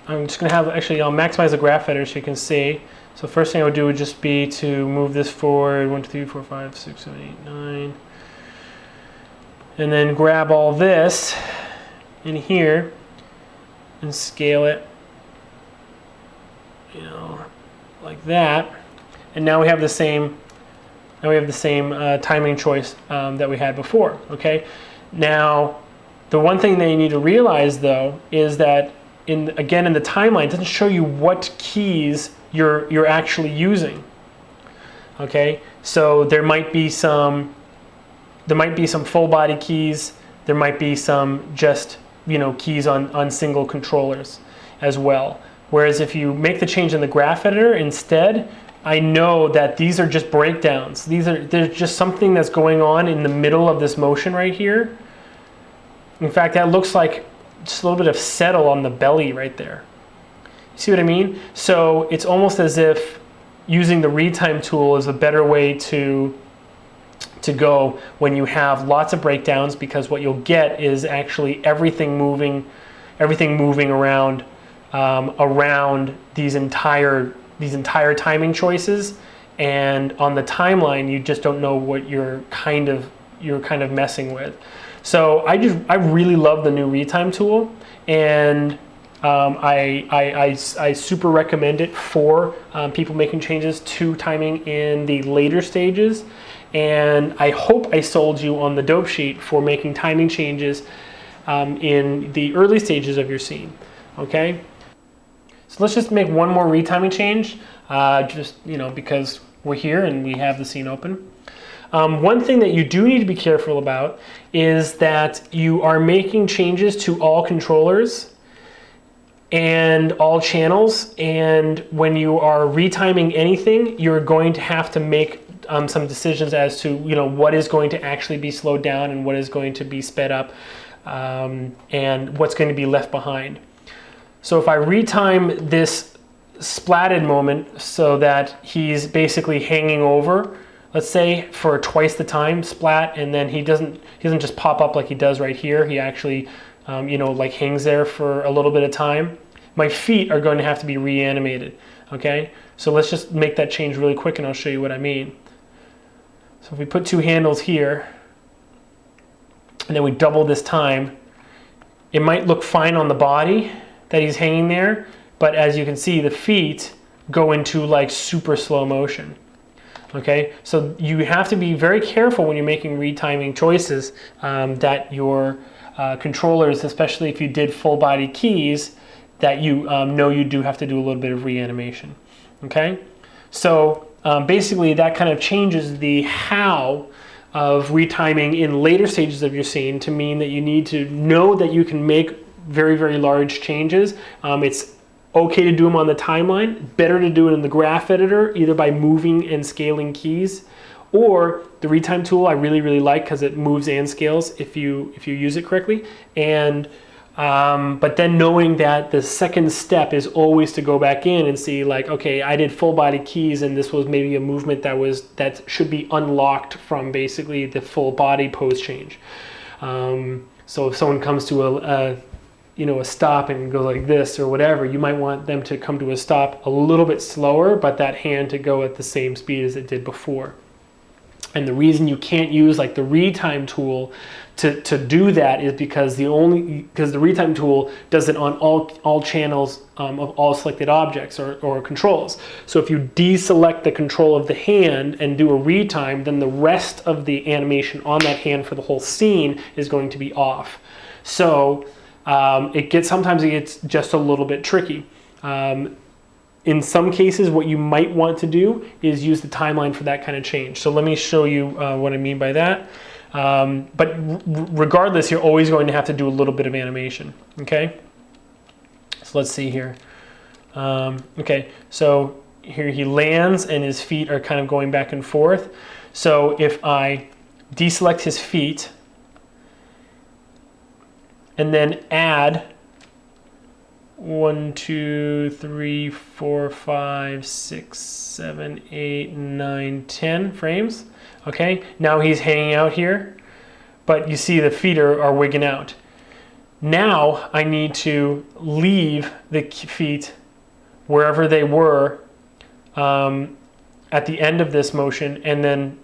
I'm just going to have, actually, I'll maximize the graph editor so you can see. So first thing I would do would just be to move this forward 1, 2, 3, 4, 5, 6, 7, 8, 9. And then grab all this in here and scale it, you know, like that. And now we have the same. Now we have the same timing choice that we had before. Okay. Now, the one thing that you need to realize though is that again in the timeline, it doesn't show you what keys you're actually using. Okay. So there might be some full body keys. There might be some just, you know, keys on single controllers as well. Whereas if you make the change in the graph editor instead, I know that these are just breakdowns. There's just something that's going on in the middle of this motion right here. In fact, that looks like just a little bit of settle on the belly right there. You see what I mean? So it's almost as if using the retime tool is a better way to go when you have lots of breakdowns, because what you'll get is actually everything moving around around these entire timing choices, and on the timeline you just don't know what you're kind of messing with. So I really love the new retime tool, and I super recommend it for people making changes to timing in the later stages. And I hope I sold you on the dope sheet for making timing changes in the early stages of your scene. Okay, so let's just make one more retiming change, just, you know, because we're here and we have the scene open. One thing that you do need to be careful about is that you are making changes to all controllers and all channels, and when you are retiming anything, you're going to have to make some decisions as to, you know, what is going to actually be slowed down and what is going to be sped up, and what's going to be left behind. So if I retime this splatted moment so that he's basically hanging over, let's say for twice the time splat, and then he doesn't just pop up like he does right here. He actually, you know, like hangs there for a little bit of time. My feet are going to have to be reanimated. Okay, so let's just make that change really quick, and I'll show you what I mean. So if we put two handles here, and then we double this time, it might look fine on the body that he's hanging there, but as you can see, the feet go into like super slow motion. Okay, so you have to be very careful when you're making retiming choices, that your controllers, especially if you did full body keys, that you know you do have to do a little bit of reanimation. Okay, so basically that kind of changes the how of retiming in later stages of your scene to mean that you need to know that you can make very, very large changes. It's okay to do them on the timeline, better to do it in the graph editor, either by moving and scaling keys, or the retime tool I really, really like because it moves and scales if you use it correctly. And but then knowing that the second step is always to go back in and see, like, okay, I did full body keys and this was maybe a movement that should be unlocked from basically the full body pose change. So if someone comes to a stop and goes like this or whatever, you might want them to come to a stop a little bit slower, but that hand to go at the same speed as it did before. And the reason you can't use like the retime tool to do that is because the retime tool does it on all channels of all selected objects or controls. So if you deselect the control of the hand and do a retime, then the rest of the animation on that hand for the whole scene is going to be off. So sometimes it gets just a little bit tricky. In some cases, what you might want to do is use the timeline for that kind of change. So let me show you what I mean by that. But regardless, you're always going to have to do a little bit of animation, okay? So let's see here. Okay, so here he lands and his feet are kind of going back and forth. So if I deselect his feet and then add 1, 2, 3, 4, 5, 6, 7, 8, 9, 10 frames. Okay, now he's hanging out here, but you see the feet are wigging out. Now I need to leave the feet wherever they were at the end of this motion, and then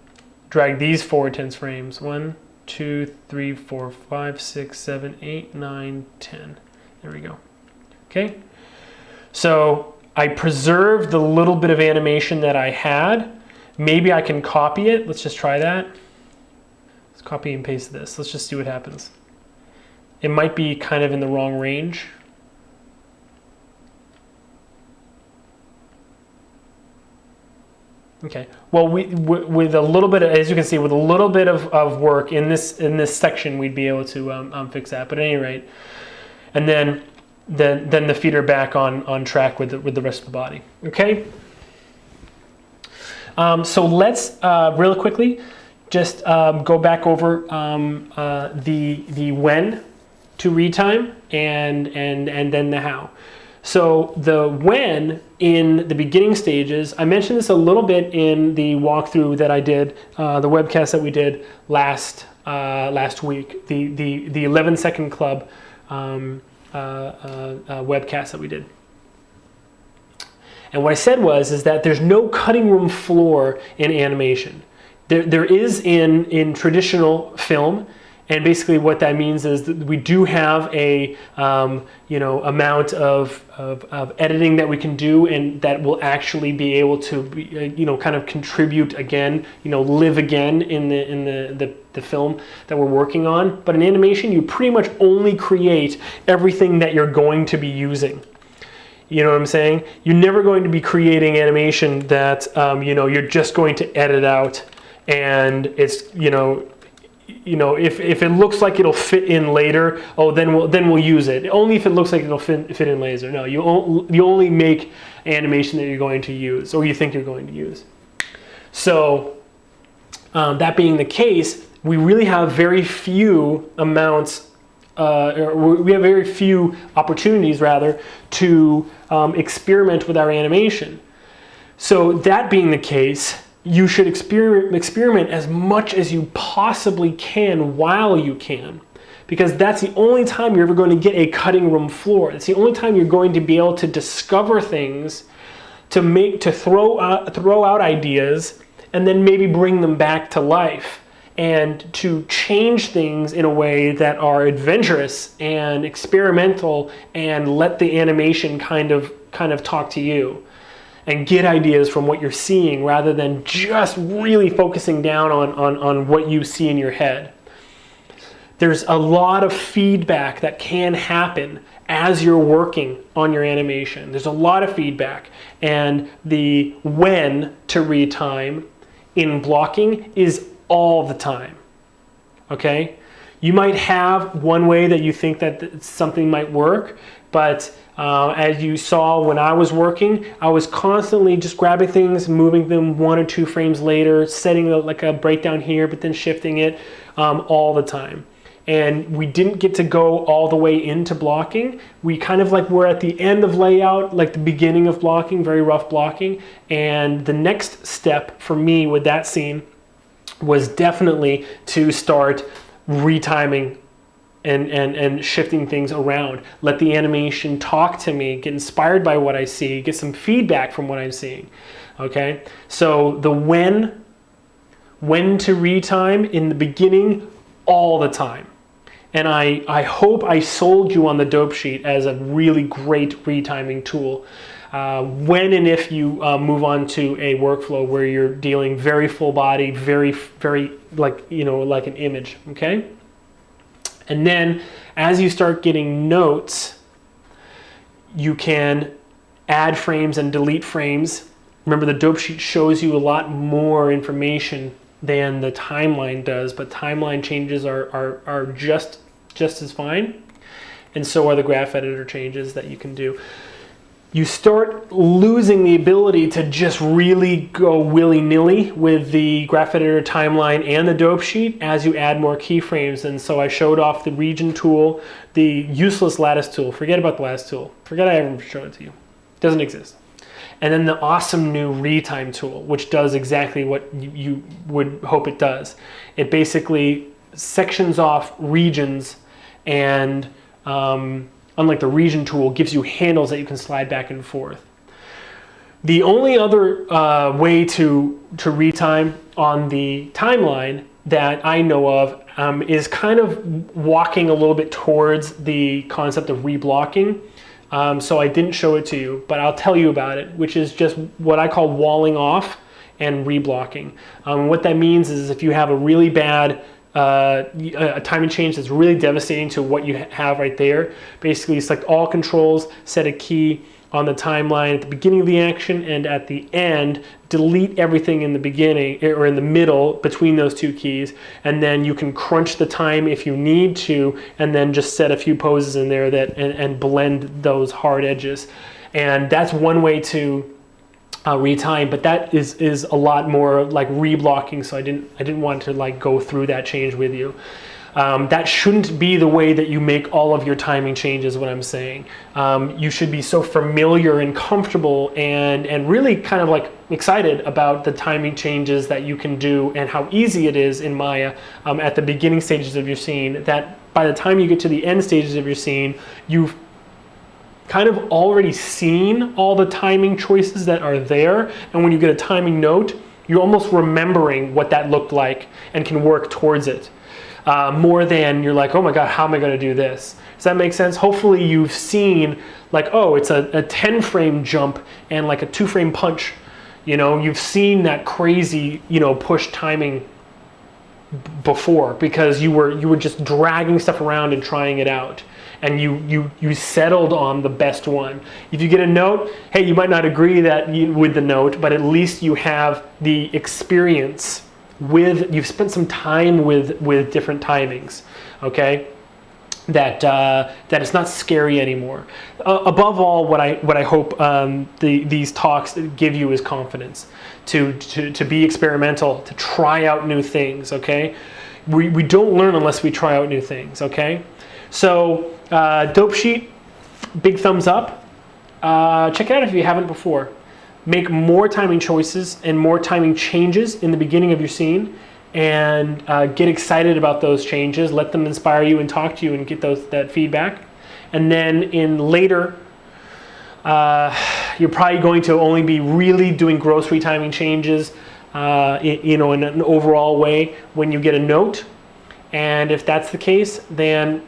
drag these forward 10 frames. 1, 2, 3, 4, 5, 6, 7, 8, 9, 10. There we go. Okay, so I preserved the little bit of animation that I had. Maybe I can copy it. Let's just try that. Let's copy and paste this. Let's just see what happens. It might be kind of in the wrong range. Okay, well, with a little bit of, as you can see, with a little bit of work in this section, we'd be able to fix that. But at any rate, and then the feet are back on track with the rest of the body. Okay. So let's real quickly just go back over the when to retime and then the how. So the when in the beginning stages, I mentioned this a little bit in the walkthrough that I did, the webcast that we did last week, the 11-second club webcast that we did. And what I said is that there's no cutting room floor in animation. There is in traditional film. And basically what that means is that we do have a amount of editing that we can do, and that will actually be able to be, kind of contribute again, live again in the film that we're working on. But in animation, you pretty much only create everything that you're going to be using. You know what I'm saying? You're never going to be creating animation that you're just going to edit out, and it's if it looks like it'll fit in later, then we'll use it. Only if it looks like it'll fit in later. No, you only make animation that you're going to use, or you think you're going to use. So that being the case, we really have very few amounts, we have very few opportunities rather to experiment with our animation. So that being the case, you should experiment as much as you possibly can while you can, because that's the only time you're ever going to get a cutting room floor. It's the only time you're going to be able to discover things, to throw out ideas, and then maybe bring them back to life, and to change things in a way that are adventurous and experimental, and let the animation kind of talk to you and get ideas from what you're seeing, rather than just really focusing down on what you see in your head. There's a lot of feedback that can happen as you're working on your animation. There's a lot of feedback, and the when to retime in blocking is all the time. Okay? You might have one way that you think that something might work, but as you saw when I was working, I was constantly just grabbing things, moving them 1 or 2 frames later, setting like a breakdown here, but then shifting it all the time. And we didn't get to go all the way into blocking. We kind of were at the end of layout, like the beginning of blocking, very rough blocking. And the next step for me with that scene was definitely to start retiming and shifting things around. Let the animation talk to me, get inspired by what I see, get some feedback from what I'm seeing. Okay, so the when to retime in the beginning, all the time. And I hope I sold you on the dope sheet as a really great retiming tool. When and if you move on to a workflow where you're dealing very full body, very like an image. Okay. And then as you start getting notes, you can add frames and delete frames. Remember, the dope sheet shows you a lot more information than the timeline does, but timeline changes are just as fine. And so are the graph editor changes that you can do. you start losing the ability to just really go willy-nilly with the graph editor timeline and the dope sheet as you add more keyframes. And so I showed off the region tool, the useless lattice tool. Forget about the lattice tool. Forget I ever showed it to you. It doesn't exist. And then the awesome new retime tool, which does exactly what you would hope it does. It basically sections off regions, and unlike the region tool, gives you handles that you can slide back and forth. The only other way to retime on the timeline that I know of is kind of walking a little bit towards the concept of reblocking. So I didn't show it to you, but I'll tell you about it, which is just what I call walling off and reblocking. What that means is if you have a really bad a timing change that's really devastating to what you have right there, basically select all controls, set a key on the timeline at the beginning of the action, and at the end, delete everything in the beginning or in the middle between those two keys, and then you can crunch the time if you need to, and then just set a few poses in there that and blend those hard edges. And that's one way to retime, but that is a lot more like reblocking, so I didn't want to like go through that change with you. That shouldn't be the way that you make all of your timing changes, what I'm saying. You should be so familiar and comfortable and really kind of like excited about the timing changes that you can do and how easy it is in Maya at the beginning stages of your scene, that by the time you get to the end stages of your scene, you've kind of already seen all the timing choices that are there, and when you get a timing note, you're almost remembering what that looked like and can work towards it. More than you're like, oh my God, how am I gonna do this? Does that make sense? Hopefully you've seen like, oh, it's a 10 frame jump and like a 2 frame punch. You know, you've seen that crazy, you know, push timing before because you were just dragging stuff around and trying it out. And you settled on the best one. If you get a note, hey, you might not agree with the note, but at least you have the experience with, you've spent some time with different timings, okay? That it's not scary anymore. Above all, what I hope these talks give you is confidence to be experimental, to try out new things, okay? We don't learn unless we try out new things, okay? So dope sheet, big thumbs up. Check it out if you haven't before. Make more timing choices and more timing changes in the beginning of your scene, and get excited about those changes. Let them inspire you and talk to you and get that feedback. And then in later, you're probably going to only be really doing gross retiming changes, in an overall way when you get a note. And if that's the case, then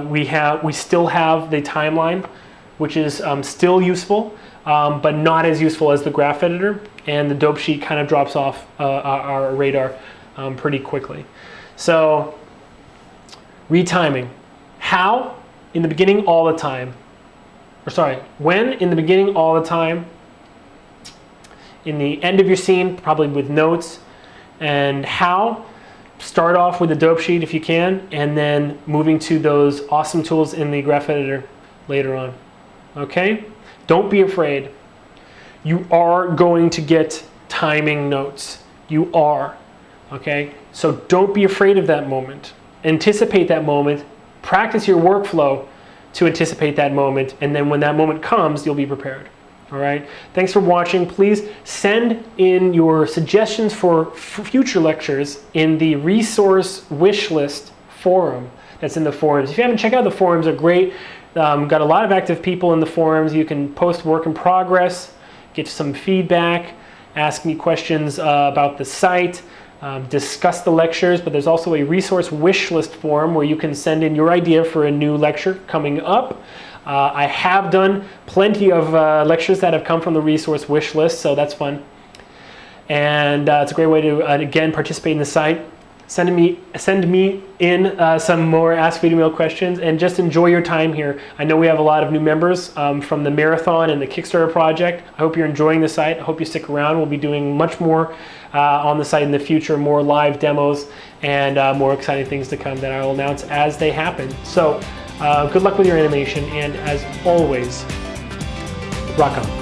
we still have the timeline, which is still useful, but not as useful as the graph editor, and the dope sheet kind of drops off our radar pretty quickly. So retiming, how? In the beginning all the time, or sorry, when? In the beginning all the time, in the end of your scene, probably with notes. And how? Start off with the dope sheet if you can, and then moving to those awesome tools in the graph editor later on. Okay? Don't be afraid. You are going to get timing notes. You are. Okay? So don't be afraid of that moment. Anticipate that moment. Practice your workflow to anticipate that moment, and then when that moment comes, you'll be prepared. All right. Thanks for watching. Please send in your suggestions for future lectures in the resource wish list forum that's in the forums. If you haven't checked out the forums, they're great. Got a lot of active people in the forums. You can post work in progress, get some feedback, ask me questions about the site, discuss the lectures, but there's also a resource wish list forum where you can send in your idea for a new lecture coming up. I have done plenty of lectures that have come from the resource wish list, so that's fun. And it's a great way to, again, participate in the site. Send me in some more Ask Video Mail questions, and just enjoy your time here. I know we have a lot of new members from the marathon and the Kickstarter project. I hope you're enjoying the site. I hope you stick around. We'll be doing much more on the site in the future, more live demos and more exciting things to come that I will announce as they happen. So good luck with your animation, and as always, Rock on.